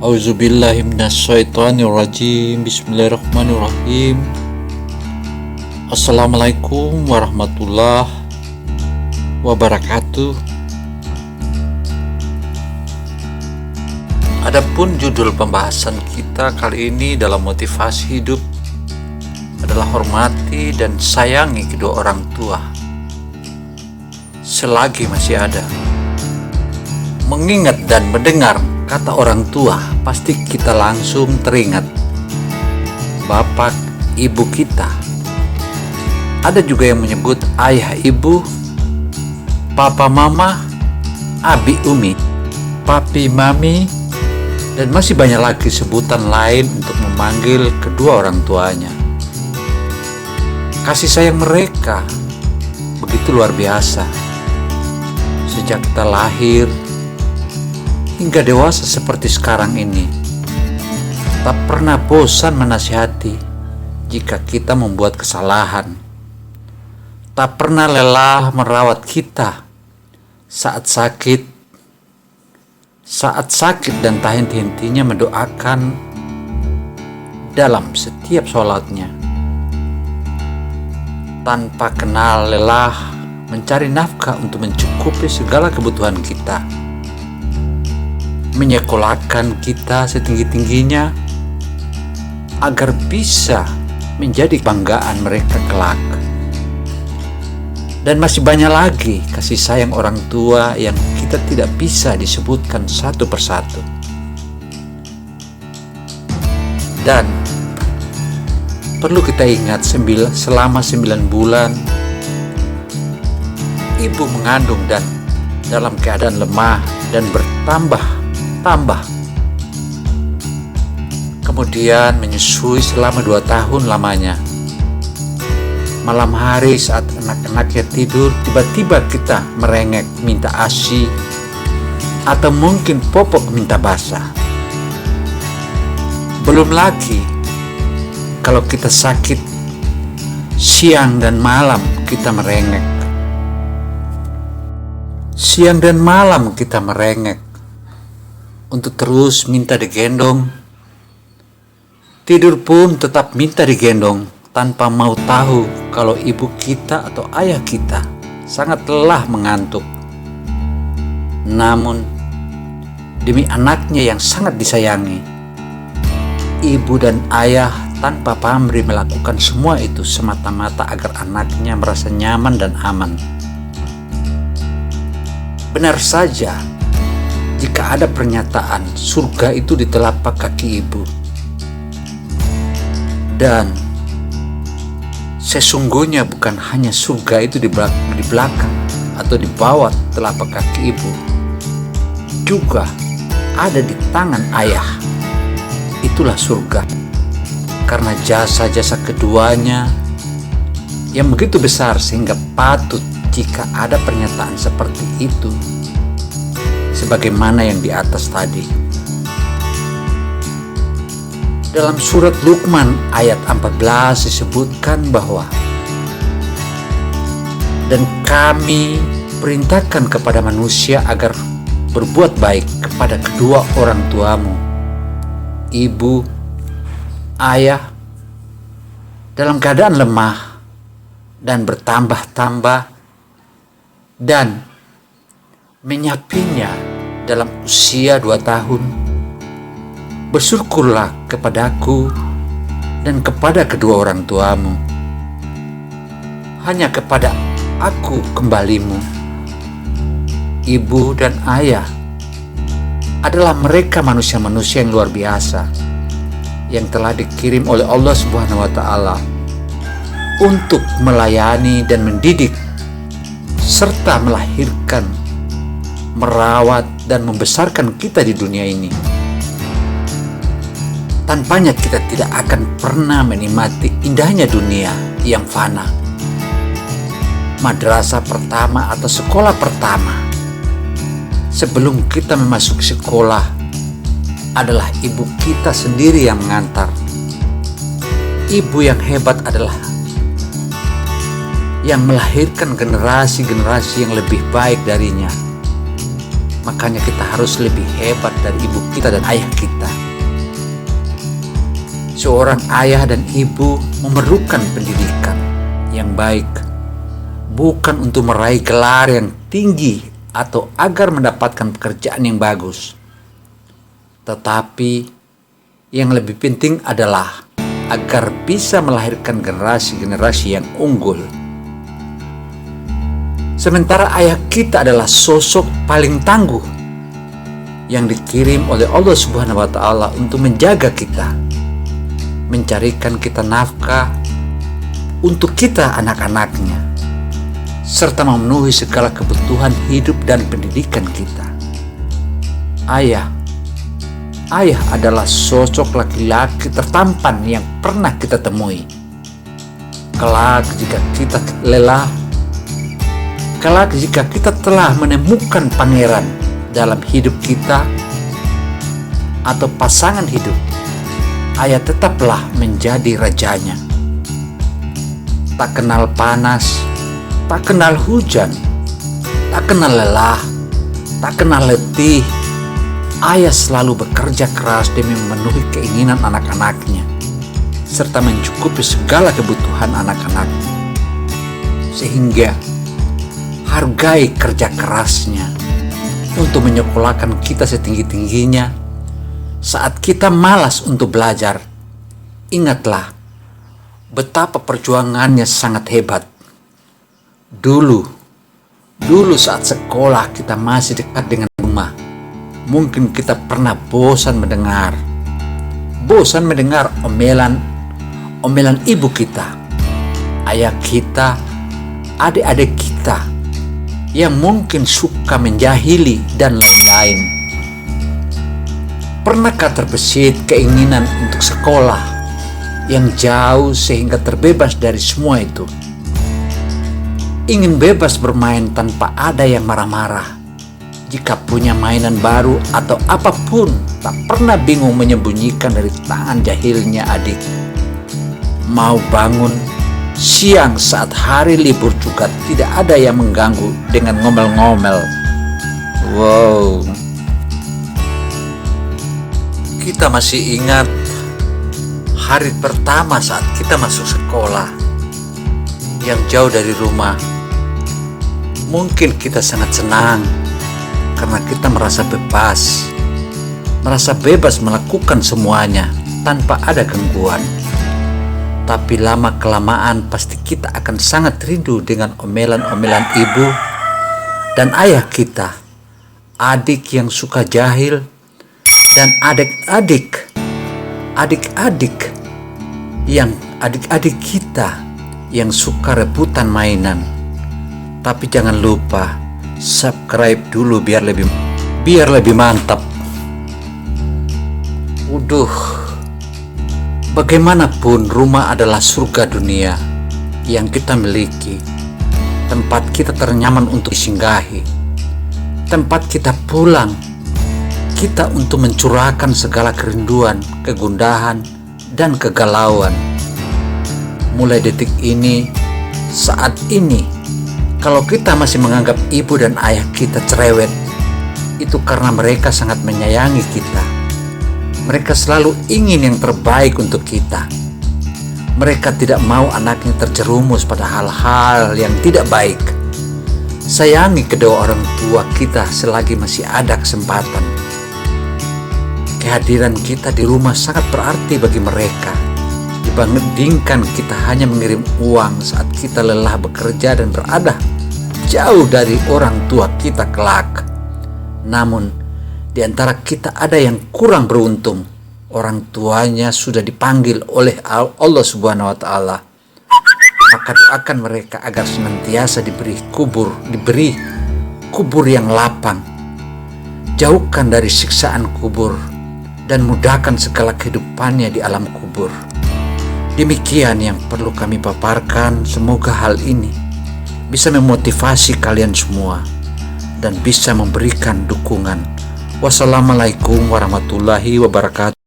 Auzubillahi minasyaitonirrajim. Bismillahirrahmanirrahim. Assalamualaikum warahmatullahi wabarakatuh. Adapun judul pembahasan kita kali ini dalam motivasi hidup adalah hormati dan sayangi kedua orang tua selagi masih ada. Mengingat dan mendengar kata orang tua, pasti kita langsung teringat bapak ibu kita. Ada juga yang menyebut ayah ibu, papa mama, abi umi, papi mami, dan masih banyak lagi sebutan lain untuk memanggil kedua orang tuanya. Kasih sayang mereka begitu luar biasa. Sejak kita lahir hingga dewasa seperti sekarang ini, tak pernah bosan menasihati jika kita membuat kesalahan. Tak pernah lelah merawat kita saat sakit dan tak henti-hentinya mendoakan dalam setiap sholatnya. Tanpa kenal lelah mencari nafkah untuk mencukupi segala kebutuhan kita, menyekolahkan kita setinggi-tingginya agar bisa menjadi kebanggaan mereka kelak. Dan masih banyak lagi kasih sayang orang tua yang kita tidak bisa disebutkan satu persatu. Dan perlu kita ingat, selama 9 bulan ibu mengandung dan dalam keadaan lemah dan bertambah, kemudian menyusui selama 2 tahun lamanya. Malam hari saat anak-anaknya tidur, tiba-tiba kita merengek minta ASI atau mungkin popok minta basah. Belum lagi kalau kita sakit, siang dan malam kita merengek. Siang dan malam kita merengek untuk terus minta digendong. Tidur pun tetap minta digendong tanpa mau tahu kalau ibu kita atau ayah kita sangat lelah mengantuk. Namun demi anaknya yang sangat disayangi, ibu dan ayah tanpa pamrih melakukan semua itu semata-mata agar anaknya merasa nyaman dan aman. Benar saja jika ada pernyataan surga itu di telapak kaki ibu. Dan sesungguhnya bukan hanya surga itu di belakang atau di bawah telapak kaki ibu, juga ada di tangan ayah. Itulah surga, karena jasa-jasa keduanya yang begitu besar sehingga patut jika ada pernyataan seperti itu, sebagaimana yang di atas tadi. Dalam surat Luqman ayat 14 disebutkan bahwa, dan kami perintahkan kepada manusia agar berbuat baik kepada kedua orang tuamu, ibu, ayah, dalam keadaan lemah dan bertambah-tambah, dan menyapinya dalam usia 2 tahun. Bersyukurlah kepadaku dan kepada kedua orang tuamu. Hanya kepada aku kembalimu. Ibu dan ayah adalah mereka manusia-manusia yang luar biasa, yang telah dikirim oleh Allah Subhanahu wa Ta'ala untuk melayani dan mendidik serta melahirkan, merawat dan membesarkan kita di dunia ini. Tanpanya kita tidak akan pernah menikmati indahnya dunia yang fana. Madrasah pertama atau sekolah pertama sebelum kita memasuki sekolah adalah ibu kita sendiri yang mengantar. Ibu yang hebat adalah yang melahirkan generasi-generasi yang lebih baik darinya. makanya kita harus lebih hebat dari ibu kita dan ayah kita. Seorang ayah dan ibu memerlukan pendidikan yang baik, bukan untuk meraih gelar yang tinggi atau agar mendapatkan pekerjaan yang bagus. Tetapi yang lebih penting adalah agar bisa melahirkan generasi-generasi yang unggul. Sementara ayah kita adalah sosok paling tangguh yang dikirim oleh Allah Subhanahu wa Ta'ala untuk menjaga kita, mencarikan kita nafkah untuk kita anak-anaknya, serta memenuhi segala kebutuhan hidup dan pendidikan kita. Ayah adalah sosok laki-laki tertampan yang pernah kita temui. Kelak jika kita lelah, kelak jika kita telah menemukan pangeran dalam hidup kita atau pasangan hidup, ayah tetaplah menjadi rajanya. Tak kenal panas, tak kenal hujan, tak kenal lelah, tak kenal letih. Ayah selalu bekerja keras demi memenuhi keinginan anak-anaknya, serta mencukupi segala kebutuhan anak-anaknya. Sehingga hargai kerja kerasnya untuk menyekolahkan kita setinggi-tingginya. Saat kita malas untuk belajar, ingatlah betapa perjuangannya sangat hebat. Dulu saat sekolah kita masih dekat dengan rumah, mungkin kita pernah bosan mendengar omelan ibu kita, ayah kita, adik-adik kita yang mungkin suka menjahili dan lain-lain. Pernahkah terbesit keinginan untuk sekolah yang jauh sehingga terbebas dari semua itu? Ingin bebas bermain tanpa ada yang marah-marah. Jika punya mainan baru atau apapun, tak pernah bingung menyembunyikan dari tangan jahilnya adik. Mau bangun siang saat hari libur juga tidak ada yang mengganggu dengan ngomel-ngomel. Wow. Kita masih ingat hari pertama saat kita masuk sekolah yang jauh dari rumah. Mungkin kita sangat senang karena kita merasa bebas melakukan semuanya tanpa ada gangguan. Tapi lama-kelamaan pasti kita akan sangat rindu dengan omelan-omelan ibu dan ayah kita, adik yang suka jahil, dan adik-adik kita yang suka rebutan mainan. Tapi jangan lupa subscribe dulu biar lebih mantap. Bagaimanapun rumah adalah surga dunia yang kita miliki, tempat kita ternyaman untuk disinggahi, tempat kita pulang, kita untuk mencurahkan segala kerinduan, kegundahan, dan kegalauan. Mulai detik ini, saat ini, kalau kita masih menganggap ibu dan ayah kita cerewet, itu karena mereka sangat menyayangi kita. Mereka selalu ingin yang terbaik untuk kita. Mereka tidak mau anaknya terjerumus pada hal-hal yang tidak baik. Sayangi kedua orang tua kita selagi masih ada kesempatan. Kehadiran kita di rumah sangat berarti bagi mereka, dibandingkan kita hanya mengirim uang saat kita lelah bekerja dan berada jauh dari orang tua kita kelak. Namun, di antara kita ada yang kurang beruntung. Orang tuanya sudah dipanggil oleh Allah Subhanahu wa Ta'ala. Maka doakan mereka agar senantiasa diberi kubur yang lapang. Jauhkan dari siksaan kubur dan mudahkan segala kehidupannya di alam kubur. Demikian yang perlu kami paparkan. Semoga hal ini bisa memotivasi kalian semua dan bisa memberikan dukungan. Wassalamualaikum warahmatullahi wabarakatuh.